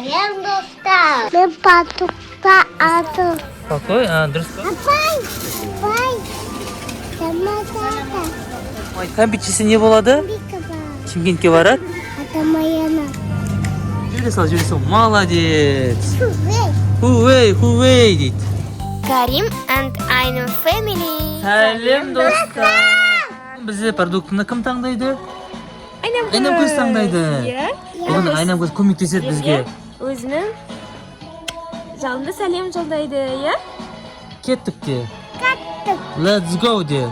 Сәлем достар. Мен патукта атым. Какой? Дұрыс па? Апай. Саматата. Ой, кәмпитшісі не болады? Шымкентке барады? Атамаяна. Жүре сал. Молодец. Хувей дейді. Карим and Айным family. Сәлем достар. Бізде продуктыны кім таңдайды? Айнамкөз таңдайды. Оған Айнамкөз көмектеседі бізге. Өзінің жалынды сәлем жолдайды, иә? Кеттік де. Let's go де.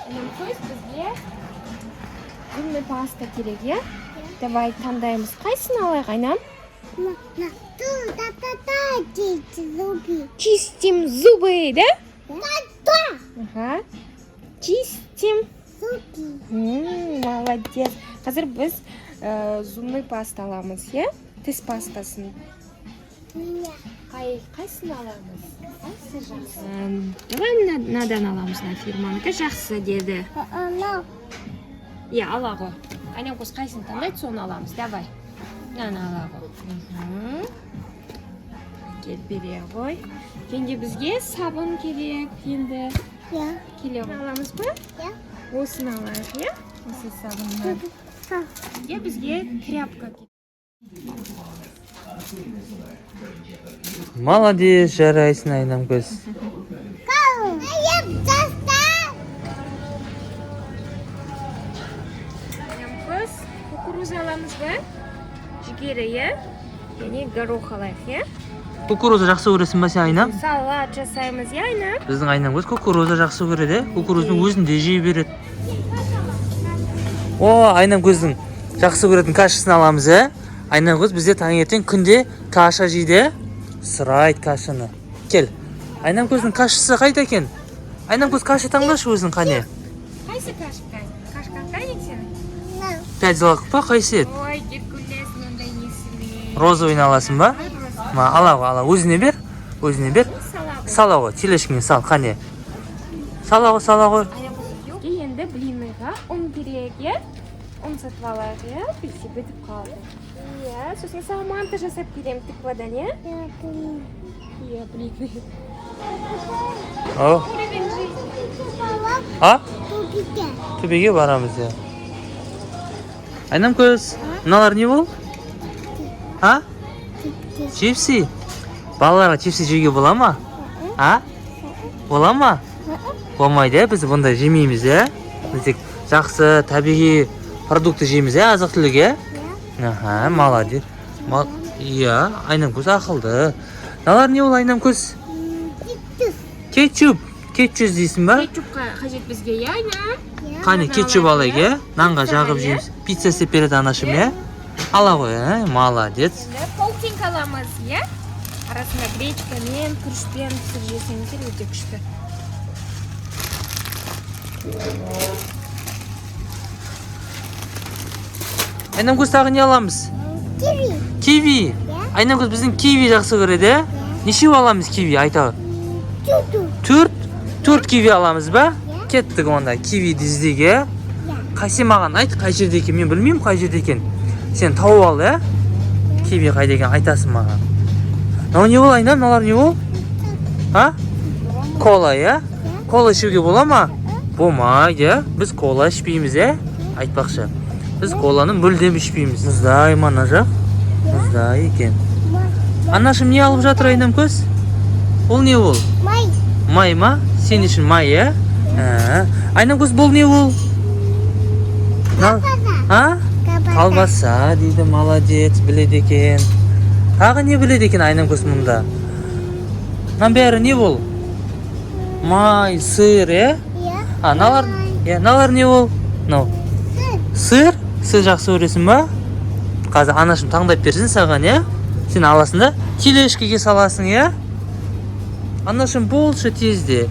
Айнамкөз бізге гүлді паста керек, иә? Давай таңдаймыз. Қайсын алайық, Айнам? Чистим зубы, да? Ага. Чистим. Молодец. Қазір біз зубный паста аламыз, е? Тіс пастасын. Қайсын аламыз? Қайсы жақсы? Давай надан аламыз на фирманыкі жақсы деді. Ала ғой. Айнамкөз қайсын таңдайды, соны аламыз. Давай. Ала ғой. Кел бере ғой. Енді бізге сабын керек. Енді келе аламыз ба? Осыны алайық, е? Осы сабыннан. Бізге тряпка керек. Молодец, жарайсың Айнамкөз. Айнамкөз, кукуруза аламыз ба? Жүгері, е? Және горох алайық, е? Кукуруза жақсы көресің ба сен, Айнам? Салат жасаймыз, е, Айнам? Біздің Айнамкөз кукуруза жақсы көреді, кукуруздың өзін де жей береді. О, Айнамкөздің жақсы көретін кашасын аламыз, е? Айнамкөз бізде таңертең күнде каша жейді, сұрайды кашаны. Кел, Айнамкөздің кашасы қайда екен? Айнамкөз каша таңдашы өзің қане? Қайсы кашка? Кашка қайын сен? 5 злотых па, қайсы еді? Ой, геркулес, ондай несімен. Розовыйын аласың ба? Ала, өзіне бер. Сала ғой, телешкіне сал, қане. Сала ғой. Енді блиныға ұн керек, е? Ұн сатып алайық, е? Бізде бітіп қалды. Иә, сосын саған манты жасап беремін тыквадан, е? Иә, блины. Төбеге барамыз, е. Айнамкөз, мыналар не бол? Чипси? Балаларға чипси жеуге бола ма? Бола ма? Болмайды, біз бұнда жемейміз, е? Біз тек жақсы табиғи продукты жейміз, е? Азық түлік, е? Молодец. Иә, Айнамкөз ақылды. Мыналар не бол, Айнамкөз? Кетчуп дейсің ба? Кетчупқа қажет бізге, е, Айнам? Қане, кетчуп алайық, е? Нанға жағып жейміз. Пицца істеп береді анашым, е? Ала ғой, е? Молодец. Полтинг аламыз, е? Арасында гречкамен, күрішпен пісір жесеңіздер өте күшті. Айнамкөз тағы не аламыз? Киви. Айнамкөз біздің киви жақсы көреді, е? Нешеу аламыз киви, айта? 4 киви аламыз ба? Кеттік онда кивиді іздеге. Қайсы маған айт, қай жерде екен? Мен білмеймін қай жерде екен. Сен тауып ал, е? Киви қайда екен айтасың маған. Мынау не бол, Айнам? Мыналар не бол? Кола, е? Кола ішуге бола ма? Болмайды, е? Біз кола ішпейміз, е? Айтпақшы. Біз коланы мүлдем ішпейміз. Мұздай ма, ана жақ? Мұздай екен. Анашым не алып жатыр, Айнамкөз? Ол не бол? Май ма? Сен үшін май, е? Айнамкөз, бұл не бол? Қалбаса дейді, молодец, біледі екен. Тағы не біледі екен Айнамкөз мұнда? Мынан бәрі не бол? Май, сыр, е? Налар не бол? Сыр? Сыр жақсы көресің ба? Қазір анашым таңдап берсін саған, е? Сен аласың да телешкеге саласың, е? Анашым болшы тезде.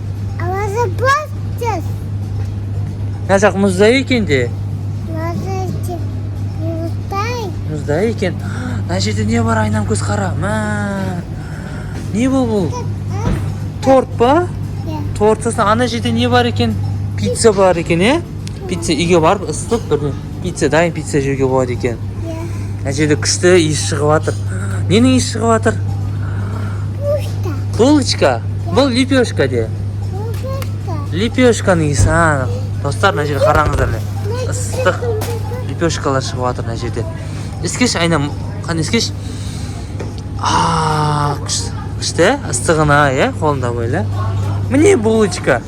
Мына жақ мұздай екен де. Мұздай екен. Мына жерде не бар, Айнамкөз, қара? Не бұл? Торт па? Торт сосын ана жерде не бар екен? Пицца бар екен, е? Pizza үйге барып ыстық бір pizza дайын pizza жеуге болады екен. Мына жерде күшті иіс шығып жатыр. Ненің иіс шығып жатыр? Булочка. Бұл лепешка де. Лепешканың иісі. Достар, мына жерде қараңыздар. Ыстық лепешкалар шығып жатыр мына жерде. Іскеш, айнам, қан іскеш. Күшті, ыстығына, қолында бойлы. Міне булочка.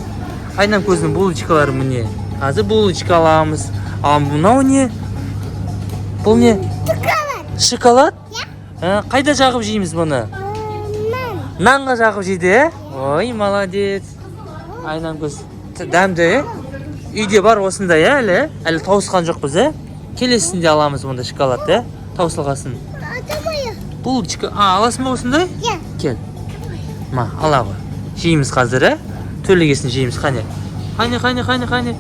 Айнам көзінің булочкалары міне. Қазір булочка аламыз. Мынау не? Бұл не? Шоколад? Қайда жағып жейміз бұны? Нанға жағып жейді, Ой, молодец. Айнам көз. Дәмді, Үйде бар осындай, әлі тауысқан жоқ біз, Келесінде аламыз бұнда шоколад, Таусылғасын. Булочка. Аласың ба осындай? Кел. Ала ғой. Жейміз қазір, Төлегесін жейміз, қане. Қане.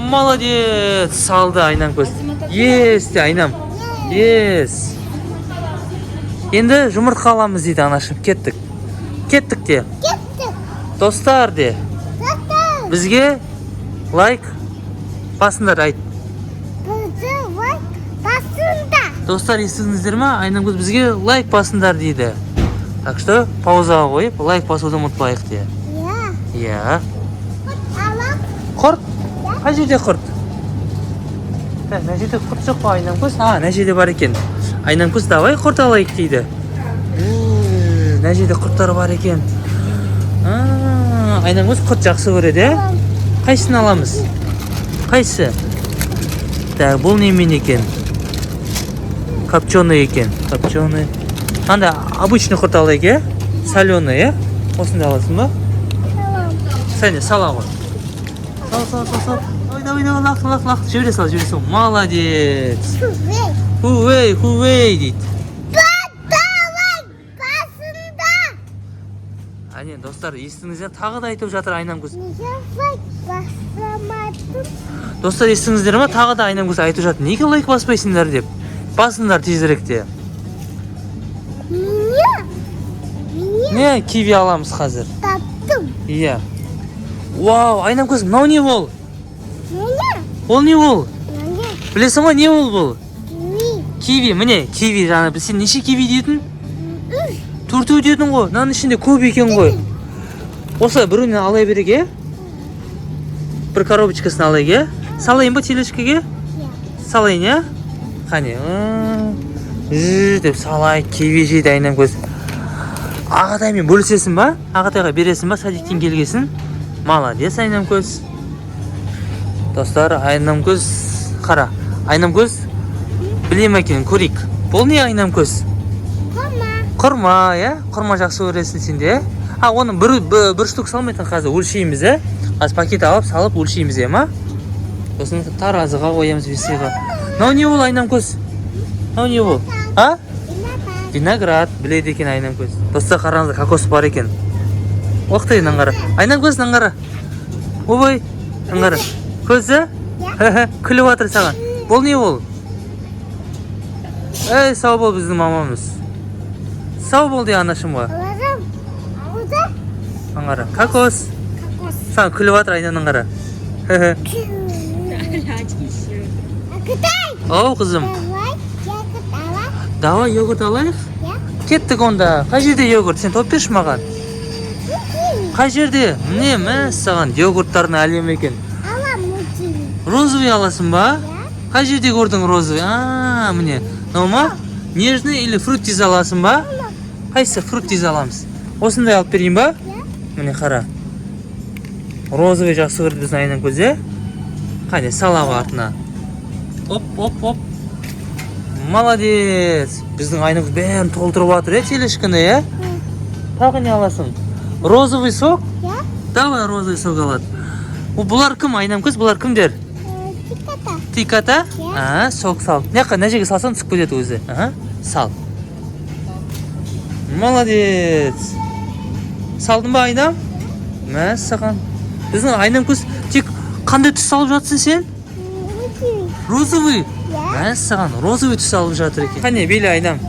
Молодец. Салды Айнам көз. Есте, Айнам. Ес. Енді жұмыртқа аламыз дейді анашым. Кеттік де. Достар де. Бізге лайк басыңдар айт. Достар, естідіңіздер ма? Айнам көз бізге лайк басыңдар дейді. Так что паузаға қойып, лайк басуды ұмытпайық де. Иә. Құрт? Қай жерде құрт? Мына жерде құрт жоқ па Айнам көз? Мына жерде бар екен. Айнам көз, давай құрт алайық дейді. Мына жерде құрттар бар екен. Айнам көз құрт жақсы көреді, Қайсысын аламыз? Қайсы? Так, бұл немен екен? Копченый екен. Копченый. Анда обычный құрт алайық, Соленый, Осында аласың ба? Сәне, сала ғой. Сал. Ой, давай, лақ. Жібере сал. Молодец. Хувей дейді. Әне, достар, естіңіздер, тағы да айтып жатыр Айнам көз. Достар, естіңіздер ма? Тағы да Айнам көз айтып жатыр. Неге лайк баспайсыңдар деп? Басыңдар тезіректе. Не, киви аламыз қазір. Иә. Вау, Айнам көз, мынау не бол? Ол не бол? Білесің ба, не бол бұл? Киви, міне, киви. Сен неше киви дедің? 4 дедің ғой. Мынаның ішінде көп екен ғой. Осылай біреуінен алай береге. Бір коробочкасын алайық, Салайын ба телешкеге? Салайын, Қане. Деп салай, киви жейді Айнам көз. Ағатаймен бөлісесің ба? Ағатайға бересің ба? Садиктен келгесін. Молодец, Айнам көз. Достар, Айнам көз. Қара, Айнам көз. Білем екен, көрейік. Бұл не Айнам көз? Құрма, Құрма жақсы көресің сенде, Оны бір штук салмайтын қазір өлшейміз, Қазір пакет алып, салып өлшейміз, Сосын таразыға қоямыз весиға. Мынау не бол Айнам көз? Мынау не бол? Виноград, біледі екен Айнам көз. Достар, қараңыздар, кокос бар екен. Оқтай, наңғара. Айнам көз, наңғара. Обай, наңғара. Көзі? Күліп атыр саған. Бұл не бол? Сау бол біздің мамамыз. Сау бол де анашымға. Наңғара. Кокос. Саған күліп атыр Айнам, наңғара. Оу, қызым. Давай йогурт алайық. Кеттік онда. Қай жерде йогурт? Сен топ берші маған. Қай жерде? Міне, саған йогурттардың әлем екен. Розовый аласың ба? Қай жерде көрдің розовый? Міне. Нома? Нежный или фруттиз аласың ба? Қайсы фруттиз аламыз? Осындай алып берейін ба? Міне қара. Розовый жақсы көрді біздің Айнам көз, Қане, салаға артына. Оп. Молодец. Біздің Айнам көз бәрін толтырып жатыр, телешкіні, Тағы не аласың? Розовый сок? Давай розовый сок алады. Бұлар кім, Айнам көз? Бұлар кімдер? Тиката? Сок сал. Мына жерге салсаң түсіп кетеді өзі. Сал. Молодец. Салдың ба Айнам? Саған. Біздің Айнам көз тек қандай түс салып жатсың сен? Розовый? Саған розовый түс салып жатыр екен. Қане, бейлі Айнам.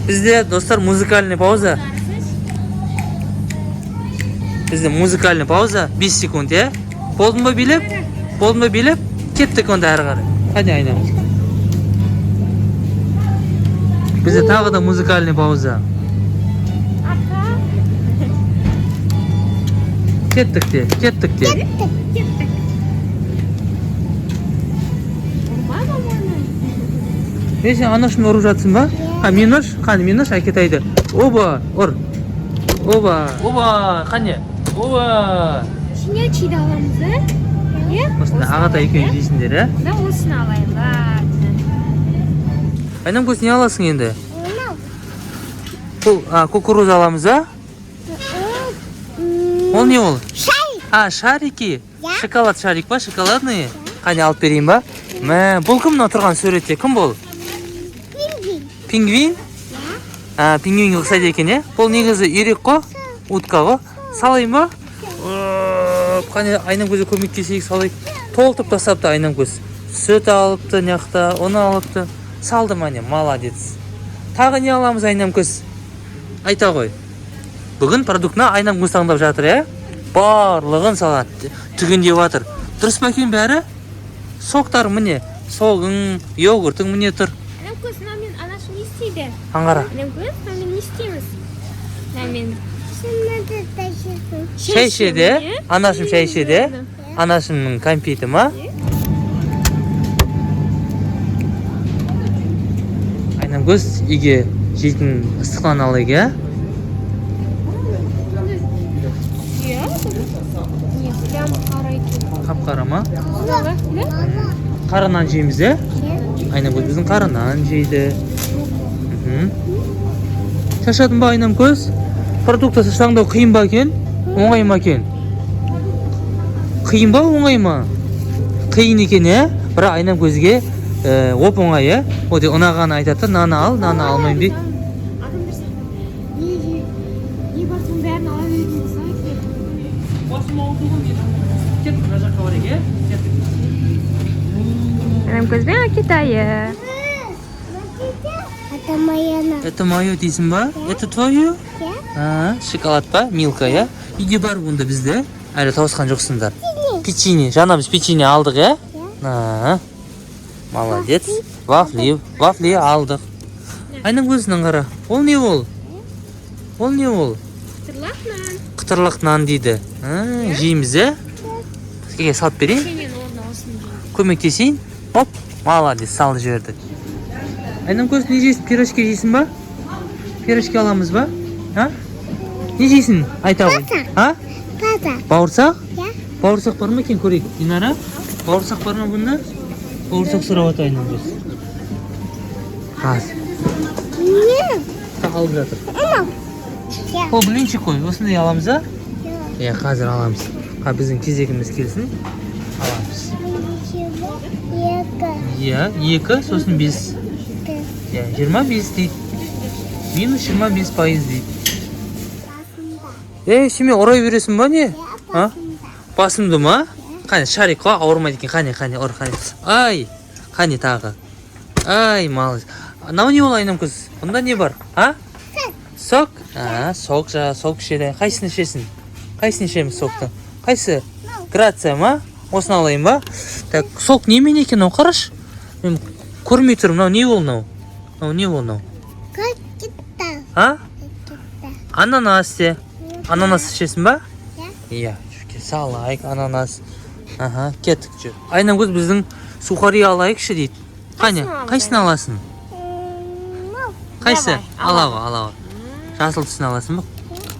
Бізде, достар, музыкальный пауза. 5 секунд, Болдың ба билеп? Болды ма билеп? Кеттік онда әрі қарай. Қане айнам. Бізде тағы да музыкальный пауза. Кеттік де. Кеттік. Сен анашымды ұрып жатсың ба? Мен ұш? Қане, мен ұш, әкетайды. Оба, ұр. Оба, қане. Оба. Шинячий да аламыз, Осында ағатай екеуін жейсіңдер, Да, осыны алайын, ладно. Айнам көз не аласың енді? Кукуруза аламыз, Ол не ол? Шарик. Шарики. Шоколад шарик па? Шоколадный? Қане алып берейін ба? Бұл кім мына тұрған суретте? Кім бұл? Пингвин? Пингвинге ұқсайды екен, Бұл негізі үйрек қой, утка ғой. Салайын ба? Қане айнам көзі көмектесейік салайық. Толтып тастапты айнам көз. Сүт алыпты, няқта, оны алыпты. Салды мане, молодец. Тағы не аламыз айнам көз? Айта ғой. Бүгін продуктына айнам көз таңдап жатыр, Барлығын салады. Түгендеп жатыр. Дұрыс па екен бәрі? Соқтар міне. Соғың, йогуртың міне тұр. Анам көз, мен анашым не істейді? Аңғара. Анам көз, мен не істейміз? Мен Шай ішеді, анашым шай ішеді. Анашымның кәмпиті ма? Айнам көз, үйге жейтін ыстықлан алайық, Прямо қарайды. Қап-қара ма? Қара нан жейміз, Айнам көз біздің қара нан жейді. Шашадың ба айнам көз? Продукты таңдау қиын ба екен? Оңай ма екен? Қиын ба, оңай ма? Қиын екен, Бірақ айнам көзге оп оңай, Оде ұнағаны айтады, наны ал, наны алмайын бе? Не барсың бәрін ала беретін болса, Басым ауылдығын кеттік, мына жаққа барайық, Анам көзбен Китайы. Это моя. Это мое дейсің ба? Это твое? Шоколад па? Милка, Үйде бар онда бізде. Әлі тауысқан жоқсыңдар. Печенье. Жаңа біз печенье алдық, Молодец. Вафли алдық. Айнам көзінің қара. Ол не ол? Ол не ол? Қытырлақ нан. Қытырлақ нан дейді. Жейміз, Сізге салып берейін. Сенен орны осыны жеймін. Көмектесейін. Оп, молодец, салды жіберді. Айнам көз, не жейсің? Пирожки жейсің ба? Пирожки аламыз ба? Не жейсің? Айта ғой. Папа. Бауырсақ? Я. Бауырсақ бар ма екен, көрейік. Динара? Бауырсақ бар ма бұнда? Бауырсақ сұрап ата айнам көз. Алып жатыр. Ол блинчик қой, осындай аламыз, қазір аламыз. Біздің кезегіміз келсін. Аламыз. 2, сосын 5. 25 дейді. Минус 25% дейді. Шеме орай бересің ба не? Басымды ма? Қане, шарик қой, ауырмайды екен. Қане, ұр, қане. Ай, қане тағы. Ай, малыз. Нау не ол айнам көз? Бұнда не бар? Сок? Сок ішеді. Қайсыны ішесің? Қайсыны ішеміз соқты? Қайсы? Грация ма? Осыны алайын ба? Так, сок немен екен, қараш? Мен көрмей тұрмын, нау не ол нау? Не ол нау? Ананас де. Ананас ішесің ба? Иә, салайық, ананас. Кеттік жүр. Айнам көз біздің сухари алайықшы дейді. Қане, қайсыны аласың? Қайсы? Ала ғой. Жасыл түсін аласың ба?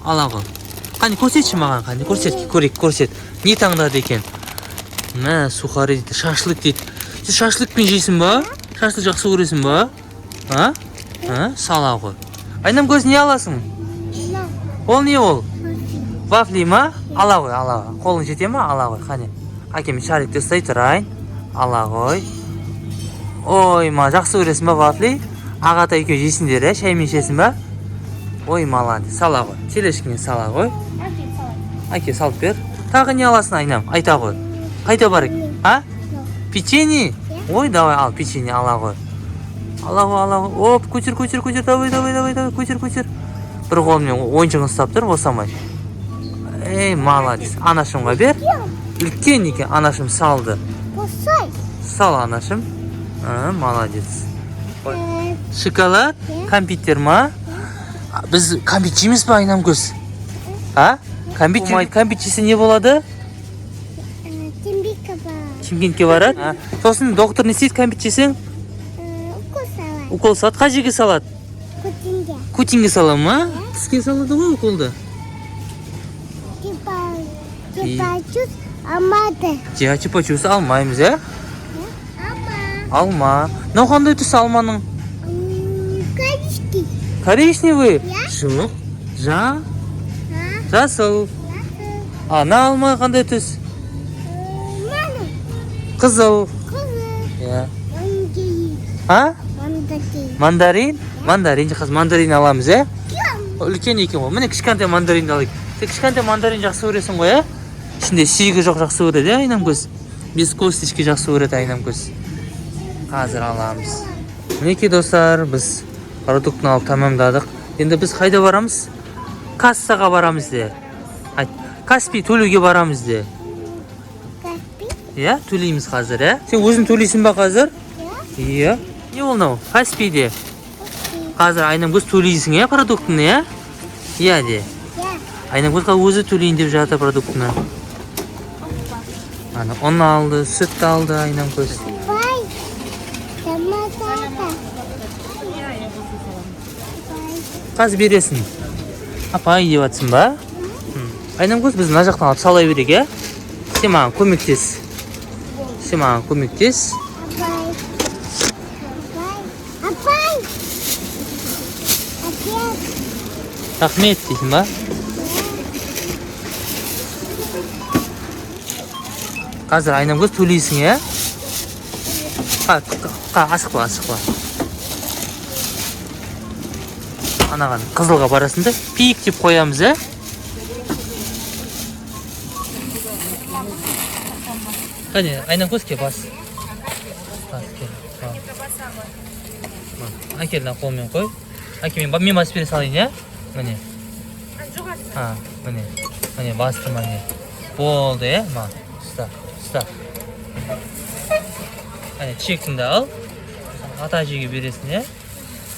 Ала ғой. Қане, көрсетші маған, қане, көрсет. Не таңдады екен? Сухари дейді, шашлык дейді. Сіз шашлыкпен жейсің ба? Шашлык жақсы көресің ба? Сала ғой. Айнам көз, не аласың? Ол не ол? Вафли ма? Ала ғой. Қолың жете ма? Ала ғой, қане. Әкем шарикті ұстай тұрайын. Ала ғой. Ой, жақсы көресің ба вафли? Ағата екеу жейсіңдер, шаймен ішесің ба? Ой, молодец, сала ғой. Телешкіне сала ғой. Әке, салып бер. Тағы не аласың айнам? Айта ғой. Қайта барық? Печенье? Ой, давай ал, печенье ала ғой. Ала ғой. Оп, көтер. Давай, көтер. Бір қолымен ойыншығын ұстап тұр, босамай. Ей, молодец. Анашымға бер. Үлкен екен, анашым салды. Кусай. Сал, анашым. Молодец. Шоколад, компьютер ма? Біз компьютер жейміз ба, Айнамкөз? А? Компьютер жесе не болады? Тимбика бар. Шымкентке барады. Сосын доктор не істейді компьютер жесең? Укол салат. Укол салады, қай жерге салады? Кутинге. Кутинге сала ма? Тіске салады ғой уколды. Типа чус алмады. Чупа-чус алмаймыз, ә? Ама. Алма. Мынау қандай түс алманың? Корички. Коричневый? Иә. Жоқ. А? Жасыл. Ана алма қандай түс? Ману. Қызыл. Кузы. Иә. Мандарин. А? Мандарин. Мандарин? Мандарин, қазір мандарин аламыз, ә? Кем? Үлкен екен ғой. Міне кішкентай мандаринді алайық. Сен кішкентай мандарин жақсы көресің ғой, ә? Ішінде сүйегі жоқ жақсы көреді, ә, Айнамкөз? Без косточки жақсы көреді Айнамкөз. Қазір аламыз. Мінекей достар, біз продуктын алып тамамдадық. Енді біз қайда барамыз? Кассаға барамыз де. Айт, Каспий төлеуге барамыз де. Каспи. Иә, төлейміз қазір, ә? Сен өзің төлейсің ба қазір? Иә. Иә. Не ол мынау? Каспийде. Каспи. Қазір Айнамкөз төлейсің, ә, продуктыны, ә? Иә де. Иә. Айнамкөзға өзі төлейін деп жатыр продуктыны. Ана, ұн алды, сүт алды Айнамкөз. Бай. Томатата. Қазір бересің. Апай деп жатсың ба? Айнамкөз, біз мына жақтан алып сала берейік, ә? Сен маған көмектес. Сен маған көмектес. Апай. Апай. Апай. Рахмет дейсің ба? Қазір Айнамкөз төлейсің, ә? Асықпа. Анаған қызылға барасың да, пиік деп қоямыз, ә? Қане, Айнамкөз ке бас. Әкелін қолмен қой. Әке, мен басып бере салайын, ә? Міне. Міне, бастым, міне. Болды, ә? Ұста. Әне, чекіңді ал. Ата әжеге бересің, ә?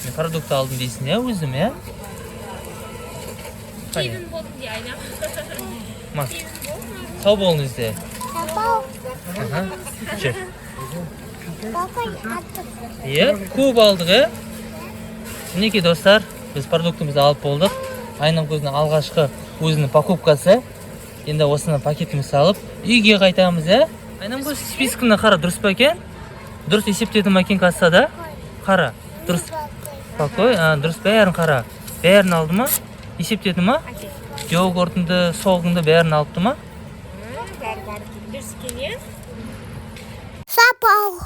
Мен продукт алдым дейсің, ә? Өзім, ә? Келін болдым де Айна. Сау болыңыз де. Апау. Жүр. Папа аттық. Иә, көп алдық, ә? Мінекей достар, біз продуктымызды алып болдық. Айнамкөздің алғашқы өзінің покупкасы. Енді осыны пакетімізді алып, үйге қайтамыз, ә? Айнамкөз, спискіні қара, дұрыс па екен? Дұрыс есептеді ма екен кассада? Қара, дұрыс. Покой, дұрыс бәрін қара. Бәрін алды ма? Есептеді ма? Йогуртыңды, соғыңды бәрін алыпты ма? Бәрі дұрыс екен, е? Сапау.